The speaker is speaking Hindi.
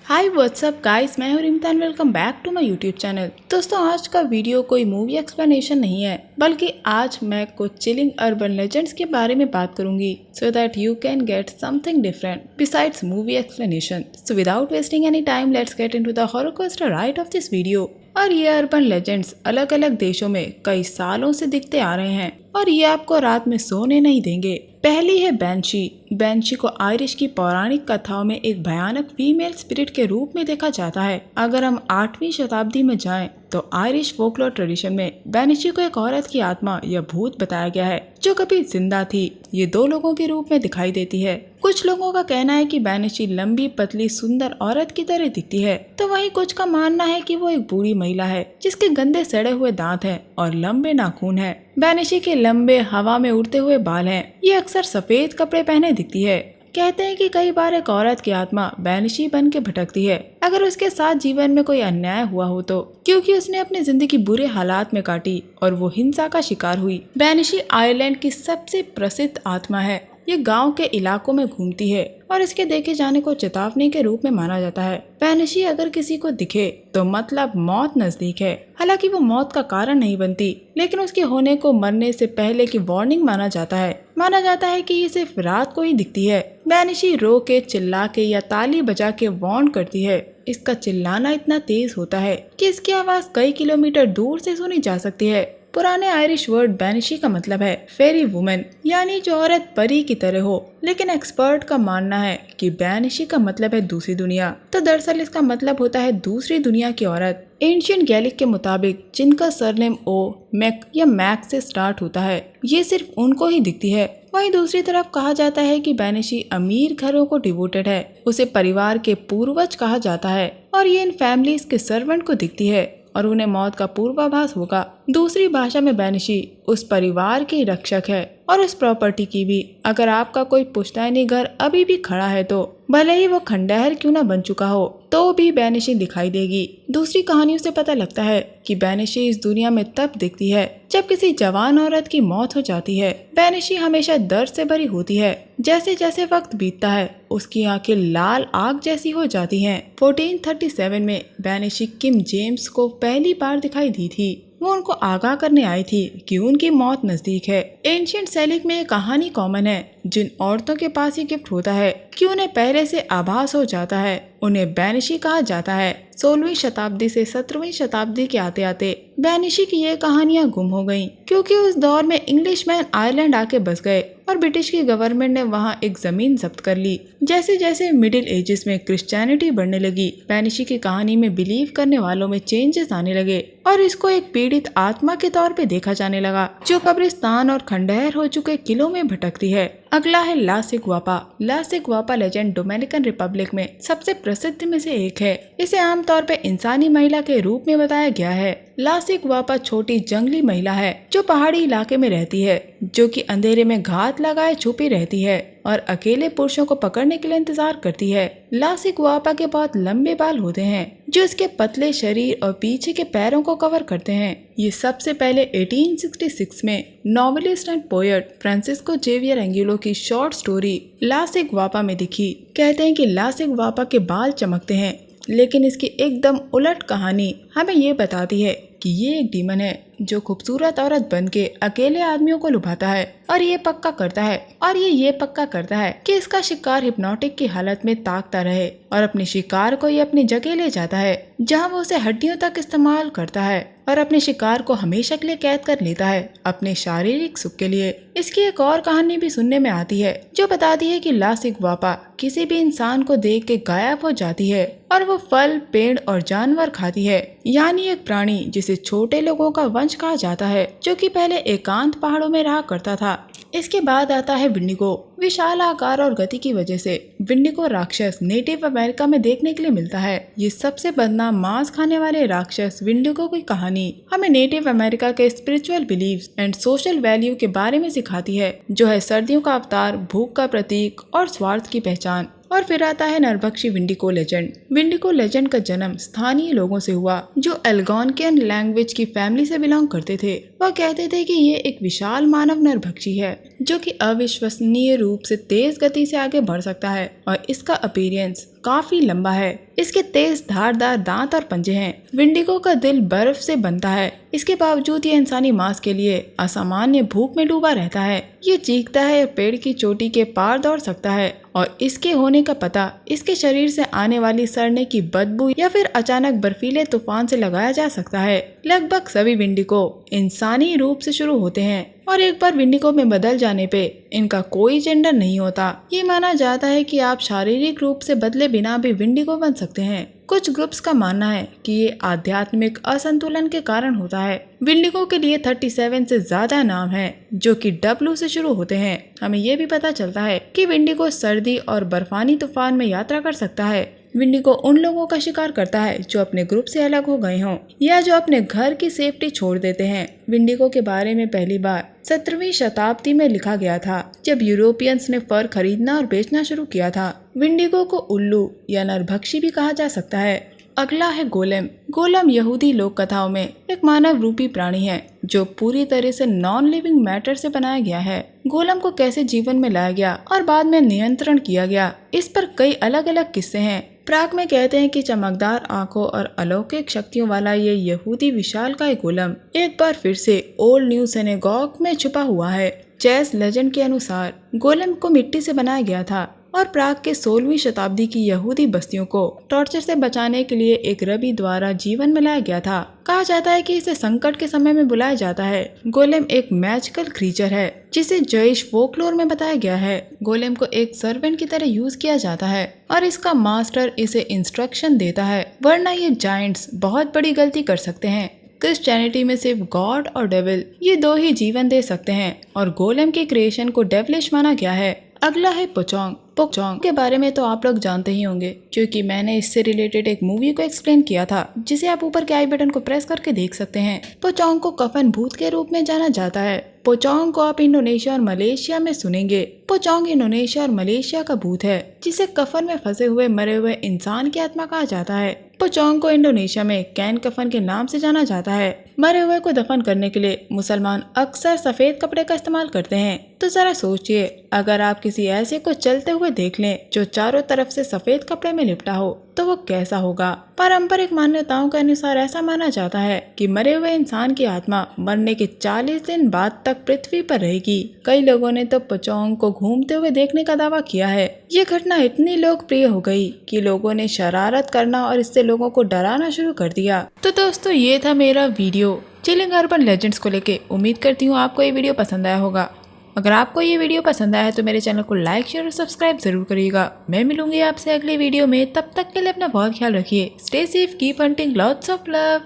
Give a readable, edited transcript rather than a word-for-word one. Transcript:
हाय व्हाट्सअप गाइस, मैं हूं Rimta and welcome back to my YouTube channel. दोस्तों, आज का वीडियो कोई मूवी एक्सप्लेनेशन नहीं है, बल्कि आज मैं कुछ चिलिंग अर्बन लेजेंड्स के बारे में बात करूंगी so that you can get something different besides movie explanation. So without wasting any time, let's get into the horror coaster right of this video. और ये अर्बन लेजेंड्स अलग अलग देशों में कई सालों से दिखते आ रहे हैं और ये आपको रात में सोने नहीं देंगे। पहली है बैंशी। बैंशी को आयरिश की पौराणिक कथाओं में एक भयानक फीमेल स्पिरिट के रूप में देखा जाता है। अगर हम 8वीं शताब्दी में जाएं तो आयरिश फोकलोर ट्रेडिशन में बैंशी को एक औरत की आत्मा या भूत बताया गया है जो कभी जिंदा थी। ये दो लोगों के रूप में दिखाई देती है। कुछ लोगों का कहना है कि बैंशी लंबी पतली सुंदर औरत की तरह दिखती है, तो वहीं कुछ का मानना है कि वो एक बूढ़ी महिला है जिसके गंदे सड़े हुए दांत हैं और लंबे नाखून हैं। बैंशी के लंबे हवा में उड़ते हुए बाल हैं। ये अक्सर सफेद कपड़े पहने दिखती है। कहते हैं कि कई बार एक औरत की आत्मा बैंशी बन के भटकती है अगर उसके साथ जीवन में कोई अन्याय हुआ हो तो, क्योंकि उसने अपनी जिंदगी बुरे हालात में काटी और वो हिंसा का शिकार हुई। बैंशी आयरलैंड की सबसे प्रसिद्ध आत्मा है। ये गांव के इलाकों में घूमती है और इसके देखे जाने को चेतावनी के रूप में माना जाता है। बैंशी अगर किसी को दिखे तो मतलब मौत नजदीक है। हालांकि वो मौत का कारण नहीं बनती, लेकिन उसके होने को मरने से पहले की वार्निंग माना जाता है। माना जाता है कि ये सिर्फ रात को ही दिखती है। बैंशी रो के, चिल्ला के या ताली बजा के वार्न करती है। इसका चिल्लाना इतना तेज होता है कि इसकी आवाज कई किलोमीटर दूर से सुनी जा सकती है। पुराने आयरिश वर्ड बैंशी का मतलब है फेरी वुमेन, यानी जो औरत परी की तरह हो, लेकिन एक्सपर्ट का मानना है कि बैंशी का मतलब है दूसरी दुनिया। तो दरअसल इसका मतलब होता है दूसरी दुनिया की औरत। एंशिएंट गैलिक के मुताबिक जिनका सरनेम ओ, मैक या मैक से स्टार्ट होता है, ये सिर्फ उनको ही दिखती है। वहीं दूसरी तरफ कहा जाता है कि बैंशी अमीर घरों को डिवोटेड है। उसे परिवार के पूर्वज कहा जाता है और ये इन फैमिलीज के सर्वेंट को दिखती है और उन्हें मौत का पूर्वाभास होगा। दूसरी भाषा में बैंशी उस परिवार की रक्षक है और उस प्रॉपर्टी की भी। अगर आपका कोई पुश्तैनी घर अभी भी खड़ा है तो भले ही वो खंडहर क्यों न बन चुका हो, तो भी बैंशी दिखाई देगी। दूसरी कहानियों से पता लगता है कि बैंशी इस दुनिया में तब दिखती है जब किसी जवान औरत की मौत हो जाती है। बैंशी हमेशा दर्द से भरी होती है। जैसे जैसे वक्त बीतता है उसकी आंखें लाल आग जैसी हो जाती हैं। 1437 में बैंशी किंग जेम्स को पहली बार दिखाई दी थी। वो उनको आगाह करने आई थी कि उनकी मौत नजदीक है। एंशिएंट सेलिक में ये कहानी कॉमन है। जिन औरतों के पास ये गिफ्ट होता है कि उन्हें पहले से आभास हो जाता है, उन्हें बैंशी कहा जाता है। 16वीं शताब्दी से 17वीं शताब्दी के आते आते बैंशी की ये कहानियां गुम हो गईं, क्योंकि उस दौर में इंग्लिशमैन आयरलैंड आके बस गए और ब्रिटिश की गवर्नमेंट ने वहां एक जमीन जब्त कर ली। जैसे जैसे मिडिल एजेस में क्रिश्चियनिटी बढ़ने लगी, बैंशी की कहानी में बिलीव करने वालों में चेंजेस आने लगे और इसको एक पीड़ित आत्मा के तौर पे देखा जाने लगा जो कब्रिस्तान और खंडहर हो चुके किलों में भटकती है। अगला है ला सिग्वापा। ला सिग्वापा लेजेंड डोमिनिकन रिपब्लिक में सबसे प्रसिद्ध में से एक है। इसे आमतौर पे इंसानी महिला के रूप में बताया गया है। ला सिग्वापा छोटी जंगली महिला है जो पहाड़ी इलाके में रहती है, जो कि अंधेरे में घात लगाए छुपी रहती है और अकेले पुरुषों को पकड़ने के लिए इंतजार करती है। ला सिग्वापा के बहुत लंबे बाल होते हैं जो इसके पतले शरीर और पीछे के पैरों को कवर करते हैं। ये सबसे पहले 1866 में novelist and poet Francisco Javier Angulo की शॉर्ट स्टोरी ला सिग्वापा में दिखी। कहते हैं कि ला सिग्वापा के बाल चमकते हैं, लेकिन इसकी एकदम उलट कहानी हमें ये बताती है कि ये एक डीमन है जो खूबसूरत औरत बन के अकेले आदमियों को लुभाता है और ये पक्का करता है कि इसका शिकार हिप्नोटिक की हालत में ताकता रहे और अपने शिकार को ये अपनी जगह ले जाता है जहां वो उसे हड्डियों तक इस्तेमाल करता है और अपने शिकार को हमेशा के लिए कैद कर लेता है अपने शारीरिक सुख के लिए। इसकी एक और कहानी भी सुनने में आती है जो बताती है कि ला सिग्वापा किसी भी इंसान को देख के गायब हो जाती है और वो फल, पेड़ और जानवर खाती है, यानी एक प्राणी जिसे छोटे लोगों का वंश कहा जाता है जो कि पहले एकांत पहाड़ों में रहा करता था। इसके बाद आता है विंडिगो। विशाल आकार और गति की वजह से विंडिगो राक्षस नेटिव अमेरिका में देखने के लिए मिलता है। ये सबसे बदनाम मांस खाने वाले राक्षस विंडिगो की कहानी हमें नेटिव अमेरिका के spiritual beliefs and social value के बारे में सिखाती है, जो है सर्दियों का अवतार, भूख का प्रतीक और स्वार्थ की पहचान। और फिर आता है नरभक्षी विंडिको लेजेंड। विंडिको लेजेंड का जन्म स्थानीय लोगों से हुआ जो एल्गोनकियन लैंग्वेज की फैमिली से बिलोंग करते थे। वह कहते थे कि ये एक विशाल मानव नरभक्षी है जो कि अविश्वसनीय रूप से तेज गति से आगे बढ़ सकता है और इसका अपीयरेंस काफी लंबा है। इसके तेज धारदार दांत और पंजे हैं। विंडिगो का दिल बर्फ से बनता है। इसके बावजूद ये इंसानी मांस के लिए असामान्य भूख में डूबा रहता है। ये चीखता है और पेड़ की चोटी के पार दौड़ सकता है और इसके होने का पता इसके शरीर से आने वाली सड़ने की बदबू या फिर अचानक बर्फीले तूफान से लगाया जा सकता है। लगभग सभी विंडिगो इंसानी रूप से शुरू होते हैं और एक बार विंडिगो में बदल जाने पे इनका कोई जेंडर नहीं होता। ये माना जाता है कि आप शारीरिक रूप से बदले बिना भी विंडिगो बन सकते हैं। कुछ ग्रुप्स का मानना है कि ये आध्यात्मिक असंतुलन के कारण होता है। विंडिगो के लिए 37 से ज्यादा नाम हैं, जो कि W से शुरू होते हैं। हमें ये भी पता चलता है कि विंडिगो सर्दी और बर्फानी तूफान में यात्रा कर सकता है। विंडिगो उन लोगों का शिकार करता है जो अपने ग्रुप से अलग हो गए हों या जो अपने घर की सेफ्टी छोड़ देते हैं। विंडिगो के बारे में पहली बार 17वीं शताब्दी में लिखा गया था, जब यूरोपियंस ने फर खरीदना और बेचना शुरू किया था। विंडिगो को उल्लू या नरभक्षी भी कहा जा सकता है। अगला है गोलेम। गोलेम यहूदी लोक कथाओं में एक मानव रूपी प्राणी है जो पूरी तरह से नॉन लिविंग मैटर से बनाया गया है। गोलेम को कैसे जीवन में लाया गया और बाद में नियंत्रण किया गया, इस पर कई अलग अलग किस्से हैं। प्राग में कहते हैं कि चमकदार आंखों और अलौकिक शक्तियों वाला ये यहूदी विशालकाय गोलेम एक बार फिर से ओल्ड न्यू सिनेगॉग में छुपा हुआ है। चेस लेजेंड के अनुसार गोलेम को मिट्टी से बनाया गया था और प्राग के 16वीं शताब्दी की यहूदी बस्तियों को टॉर्चर से बचाने के लिए एक रबी द्वारा जीवन में लाया गया था। कहा जाता है कि इसे संकट के समय में बुलाया जाता है। गोलेम एक मैजिकल क्रीचर है जिसे जॉइश फोकलोर में बताया गया है। गोलेम को एक सर्वेंट की तरह यूज किया जाता है और इसका मास्टर इसे इंस्ट्रक्शन देता है, वरना ये जायंट्स बहुत बड़ी गलती कर सकते हैं। क्रिश्चियनिटी में सिर्फ गॉड और डेविल ये दो ही जीवन दे सकते हैं और गोलेम के क्रिएशन को डेविलिश माना गया है। अगला है पोचोंग। पोचोंग के बारे में तो आप लोग जानते ही होंगे क्योंकि मैंने इससे रिलेटेड एक मूवी को एक्सप्लेन किया था, जिसे आप ऊपर के आई बटन को प्रेस करके देख सकते हैं। पोचोंग को कफन भूत के रूप में जाना जाता है। पोचोंग को आप इंडोनेशिया और मलेशिया में सुनेंगे। पोचोंग इंडोनेशिया और मलेशिया का भूत है जिसे कफन में फंसे हुए मरे हुए इंसान की आत्मा कहा जाता है। पोचोंग को इंडोनेशिया में कैन कफन के नाम से जाना जाता है। मरे हुए को दफन करने के लिए मुसलमान अक्सर सफेद कपड़े का इस्तेमाल करते हैं। तो जरा सोचिए, अगर आप किसी ऐसे को चलते हुए देख लें जो चारों तरफ से सफेद कपड़े में लिपटा हो तो वो कैसा होगा। पारंपरिक मान्यताओं के अनुसार ऐसा माना जाता है कि मरे हुए इंसान की आत्मा मरने के 40 दिन बाद तक पृथ्वी पर रहेगी। कई लोगों ने तो पोचोंग को घूमते हुए देखने का दावा किया है। ये घटना इतनी लोकप्रिय हो गई कि लोगों ने शरारत करना और इससे लोगों को डराना शुरू कर दिया। तो दोस्तों, ये था मेरा वीडियो चिलिंग अर्बन लेजेंड्स को लेके। उम्मीद करती हूँ आपको ये वीडियो पसंद आया होगा। अगर आपको ये वीडियो पसंद आया है तो मेरे चैनल को लाइक, शेयर और सब्सक्राइब जरूर करिएगा। मैं मिलूंगी आपसे अगली वीडियो में, तब तक के लिए अपना बहुत ख्याल रखिए। Stay safe, keep hunting, lots of love.